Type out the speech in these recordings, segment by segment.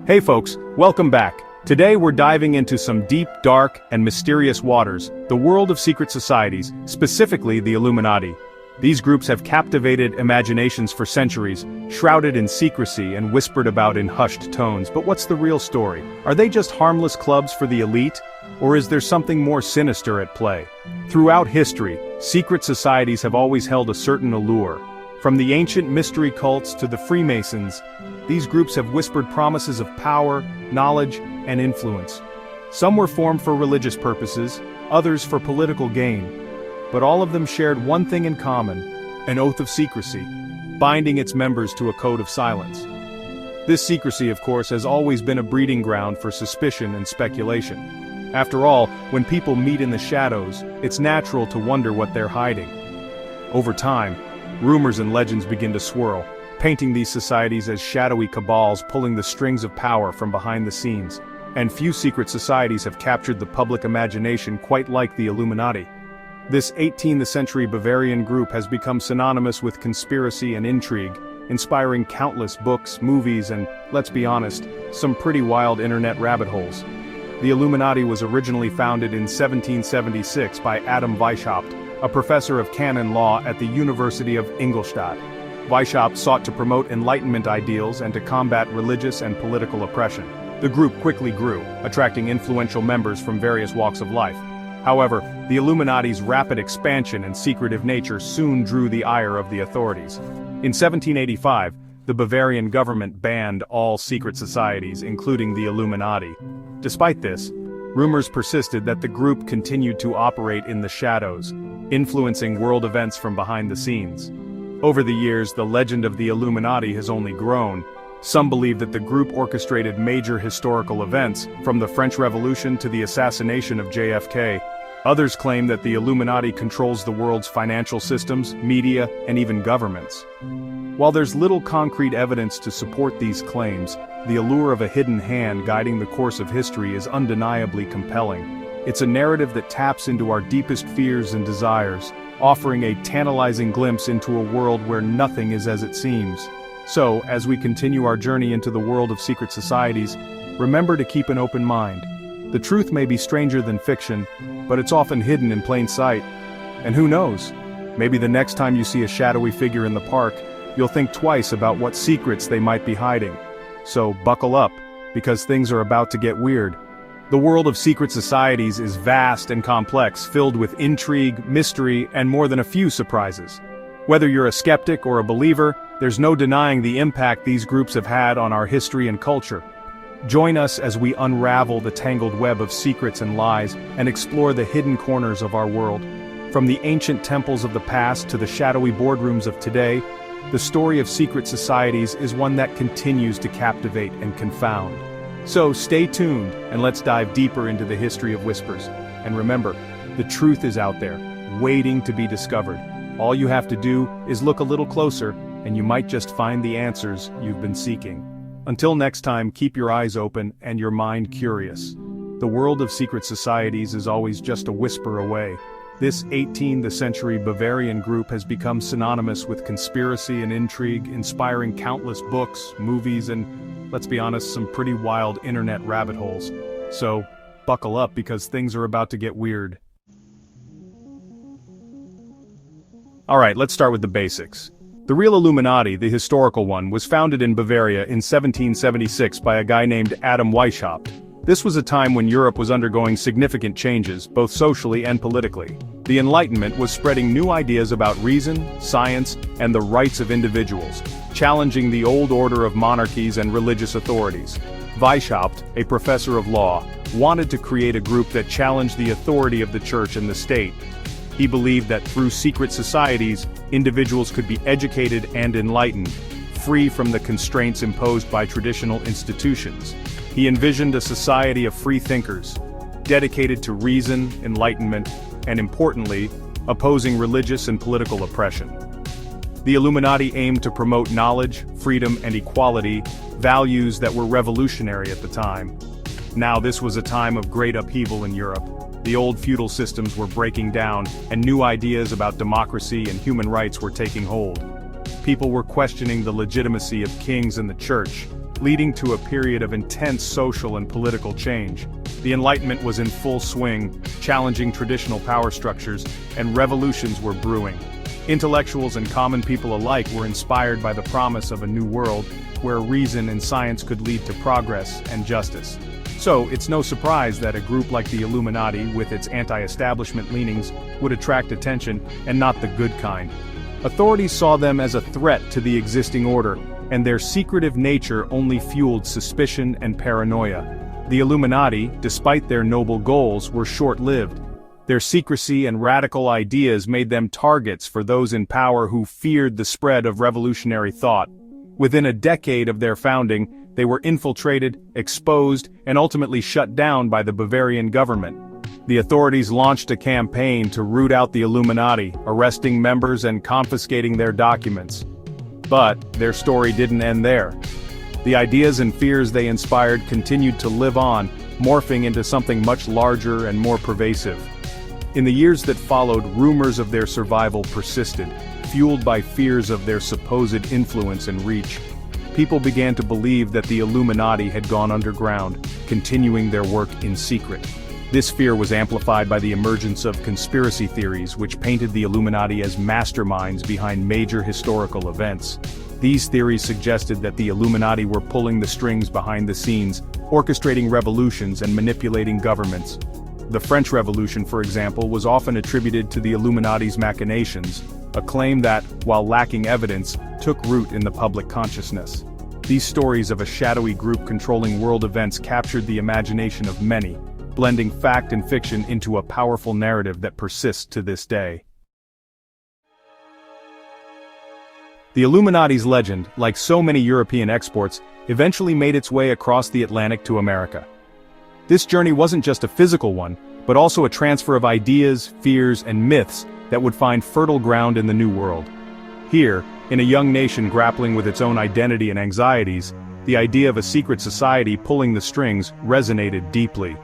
Hey folks, welcome back. Today we're diving into some deep, dark, and mysterious waters, the world of secret societies, specifically the Illuminati. These groups have captivated imaginations for centuries, shrouded in secrecy and whispered about in hushed tones. But what's the real story? Are they just harmless clubs for the elite? Or is there something more sinister at play? Throughout history, secret societies have always held a certain allure. From the ancient mystery cults to the Freemasons, these groups have whispered promises of power, knowledge, and influence. Some were formed for religious purposes, others for political gain. But all of them shared one thing in common: an oath of secrecy, binding its members to a code of silence. This secrecy, of course, has always been a breeding ground for suspicion and speculation. After all, when people meet in the shadows, it's natural to wonder what they're hiding. Over time, rumors and legends begin to swirl, painting these societies as shadowy cabals pulling the strings of power from behind the scenes. And few secret societies have captured the public imagination quite like the Illuminati. This 18th century Bavarian group has become synonymous with conspiracy and intrigue, inspiring countless books, movies, and, let's be honest, some pretty wild internet rabbit holes. The Illuminati was originally founded in 1776 by Adam Weishaupt, a professor of canon law at the University of Ingolstadt. Weishaupt sought to promote Enlightenment ideals and to combat religious and political oppression. The group quickly grew, attracting influential members from various walks of life. However, the Illuminati's rapid expansion and secretive nature soon drew the ire of the authorities. In 1785, the Bavarian government banned all secret societies, including the Illuminati. Despite this, rumors persisted that the group continued to operate in the shadows, influencing world events from behind the scenes. Over the years, the legend of the Illuminati has only grown. Some believe that the group orchestrated major historical events, from the French Revolution to the assassination of JFK. Others claim that the Illuminati controls the world's financial systems, media, and even governments. While there's little concrete evidence to support these claims, the allure of a hidden hand guiding the course of history is undeniably compelling. It's a narrative that taps into our deepest fears and desires, offering a tantalizing glimpse into a world where nothing is as it seems. So, as we continue our journey into the world of secret societies, remember to keep an open mind. The truth may be stranger than fiction, but it's often hidden in plain sight. And who knows? Maybe the next time you see a shadowy figure in the park, you'll think twice about what secrets they might be hiding. So buckle up, because things are about to get weird. The world of secret societies is vast and complex, filled with intrigue, mystery, and more than a few surprises. Whether you're a skeptic or a believer, there's no denying the impact these groups have had on our history and culture. Join us as we unravel the tangled web of secrets and lies and explore the hidden corners of our world. From the ancient temples of the past to the shadowy boardrooms of today, the story of secret societies is one that continues to captivate and confound. So stay tuned and let's dive deeper into the history of whispers. And remember, the truth is out there, waiting to be discovered. All you have to do is look a little closer, and you might just find the answers you've been seeking. Until next time, keep your eyes open and your mind curious. The world of secret societies is always just a whisper away. This 18th century Bavarian group has become synonymous with conspiracy and intrigue, inspiring countless books, movies, and, let's be honest, some pretty wild internet rabbit holes. So, buckle up because things are about to get weird. Alright, let's start with the basics. The real Illuminati, the historical one, was founded in Bavaria in 1776 by a guy named Adam Weishaupt. This was a time when Europe was undergoing significant changes, both socially and politically. The Enlightenment was spreading new ideas about reason, science, and the rights of individuals, challenging the old order of monarchies and religious authorities. Weishaupt, a professor of law, wanted to create a group that challenged the authority of the church and the state. He believed that through secret societies, individuals could be educated and enlightened, free from the constraints imposed by traditional institutions. He envisioned a society of free thinkers, dedicated to reason, enlightenment, and importantly, opposing religious and political oppression. The Illuminati aimed to promote knowledge, freedom, and equality, values that were revolutionary at the time. Now this was a time of great upheaval in Europe. The old feudal systems were breaking down, and new ideas about democracy and human rights were taking hold. People were questioning the legitimacy of kings and the church, leading to a period of intense social and political change. The Enlightenment was in full swing, challenging traditional power structures, and revolutions were brewing. Intellectuals and common people alike were inspired by the promise of a new world, where reason and science could lead to progress and justice. So, it's no surprise that a group like the Illuminati, with its anti-establishment leanings, would attract attention, and not the good kind. Authorities saw them as a threat to the existing order, and their secretive nature only fueled suspicion and paranoia. The Illuminati, despite their noble goals, were short-lived. Their secrecy and radical ideas made them targets for those in power who feared the spread of revolutionary thought. Within a decade of their founding, they were infiltrated, exposed, and ultimately shut down by the Bavarian government. The authorities launched a campaign to root out the Illuminati, arresting members and confiscating their documents. But their story didn't end there. The ideas and fears they inspired continued to live on, morphing into something much larger and more pervasive. In the years that followed, rumors of their survival persisted, fueled by fears of their supposed influence and reach. People began to believe that the Illuminati had gone underground, continuing their work in secret. This fear was amplified by the emergence of conspiracy theories, which painted the Illuminati as masterminds behind major historical events. These theories suggested that the Illuminati were pulling the strings behind the scenes, orchestrating revolutions and manipulating governments. The French Revolution, for example, was often attributed to the Illuminati's machinations, a claim that, while lacking evidence, took root in the public consciousness. These stories of a shadowy group controlling world events captured the imagination of many, blending fact and fiction into a powerful narrative that persists to this day. The Illuminati's legend, like so many European exports, eventually made its way across the Atlantic to America. This journey wasn't just a physical one, but also a transfer of ideas, fears, and myths that would find fertile ground in the New World. Here, in a young nation grappling with its own identity and anxieties, the idea of a secret society pulling the strings resonated deeply.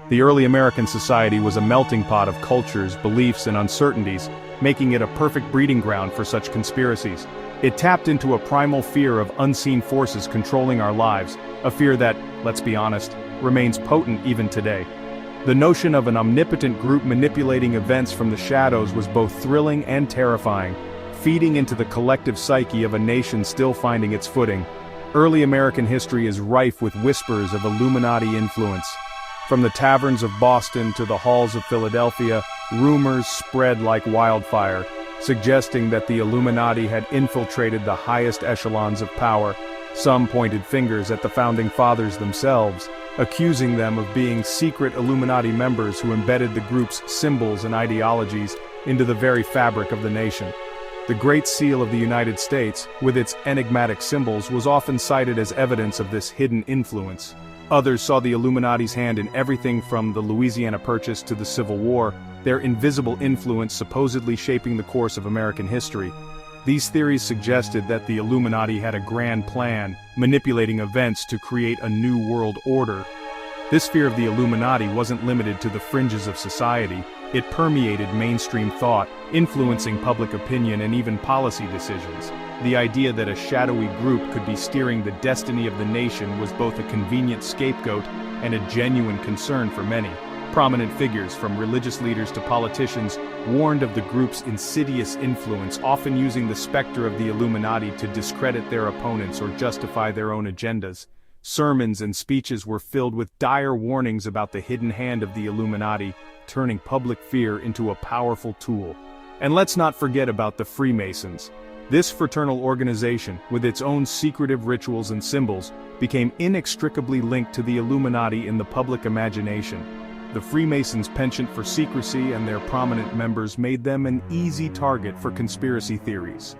The early American society was a melting pot of cultures, beliefs, and uncertainties, making it a perfect breeding ground for such conspiracies. It tapped into a primal fear of unseen forces controlling our lives, a fear that, let's be honest, remains potent even today. The notion of an omnipotent group manipulating events from the shadows was both thrilling and terrifying, feeding into the collective psyche of a nation still finding its footing. Early American history is rife with whispers of Illuminati influence. From the taverns of Boston to the halls of Philadelphia, rumors spread like wildfire, suggesting that the Illuminati had infiltrated the highest echelons of power. Some pointed fingers at the founding fathers themselves, accusing them of being secret Illuminati members who embedded the group's symbols and ideologies into the very fabric of the nation. The Great Seal of the United States, with its enigmatic symbols, was often cited as evidence of this hidden influence. Others saw the Illuminati's hand in everything from the Louisiana Purchase to the Civil War, their invisible influence supposedly shaping the course of American history. These theories suggested that the Illuminati had a grand plan, manipulating events to create a new world order. This fear of the Illuminati wasn't limited to the fringes of society. It permeated mainstream thought, influencing public opinion and even policy decisions. The idea that a shadowy group could be steering the destiny of the nation was both a convenient scapegoat and a genuine concern for many. Prominent figures, from religious leaders to politicians, warned of the group's insidious influence, often using the specter of the Illuminati to discredit their opponents or justify their own agendas. Sermons and speeches were filled with dire warnings about the hidden hand of the Illuminati, turning public fear into a powerful tool. And let's not forget about the Freemasons. This fraternal organization, with its own secretive rituals and symbols, became inextricably linked to the Illuminati in the public imagination. The Freemasons' penchant for secrecy and their prominent members made them an easy target for conspiracy theories.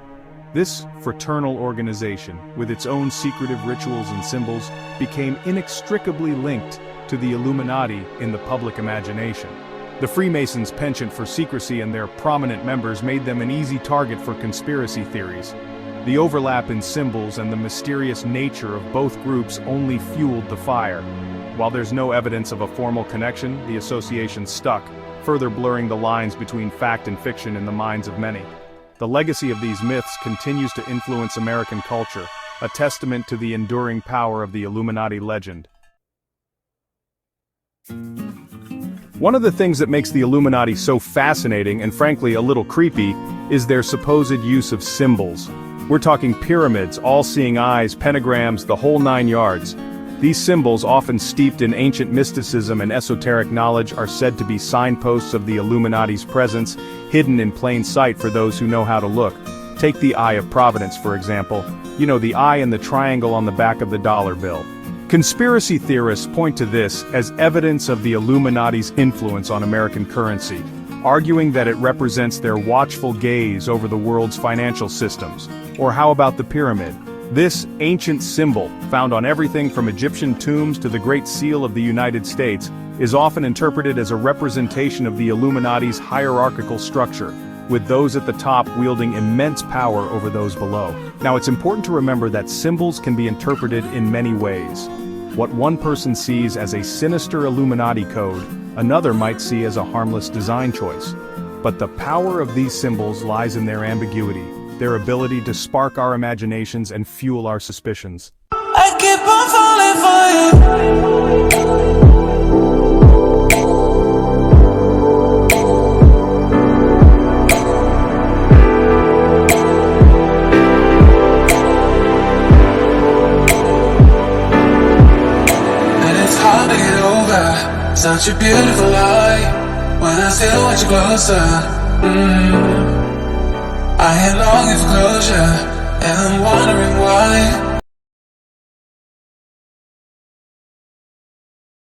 This fraternal organization, with its own secretive rituals and symbols, became inextricably linked to the Illuminati in the public imagination. The Freemasons' penchant for secrecy and their prominent members made them an easy target for conspiracy theories. The overlap in symbols and the mysterious nature of both groups only fueled the fire. While there's no evidence of a formal connection, the association stuck, further blurring the lines between fact and fiction in the minds of many. The legacy of these myths continues to influence American culture, a testament to the enduring power of the Illuminati legend. One of the things that makes the Illuminati so fascinating and frankly a little creepy is their supposed use of symbols. We're talking pyramids, all-seeing eyes, pentagrams, the whole 9 yards. These symbols, often steeped in ancient mysticism and esoteric knowledge, are said to be signposts of the Illuminati's presence, hidden in plain sight for those who know how to look. Take the Eye of Providence, for example. You know, the eye and the triangle on the back of the dollar bill. Conspiracy theorists point to this as evidence of the Illuminati's influence on American currency, arguing that it represents their watchful gaze over the world's financial systems. Or how about the pyramid? This ancient symbol, found on everything from Egyptian tombs to the Great Seal of the United States, is often interpreted as a representation of the Illuminati's hierarchical structure, with those at the top wielding immense power over those below. Now, it's important to remember that symbols can be interpreted in many ways. What one person sees as a sinister Illuminati code, another might see as a harmless design choice. But the power of these symbols lies in their ambiguity, their ability to spark our imaginations and fuel our suspicions. I keep on falling for you. And it's hard to get over such a beautiful lie when I still want you closer. I ain't longing for closure, and I'm wondering why.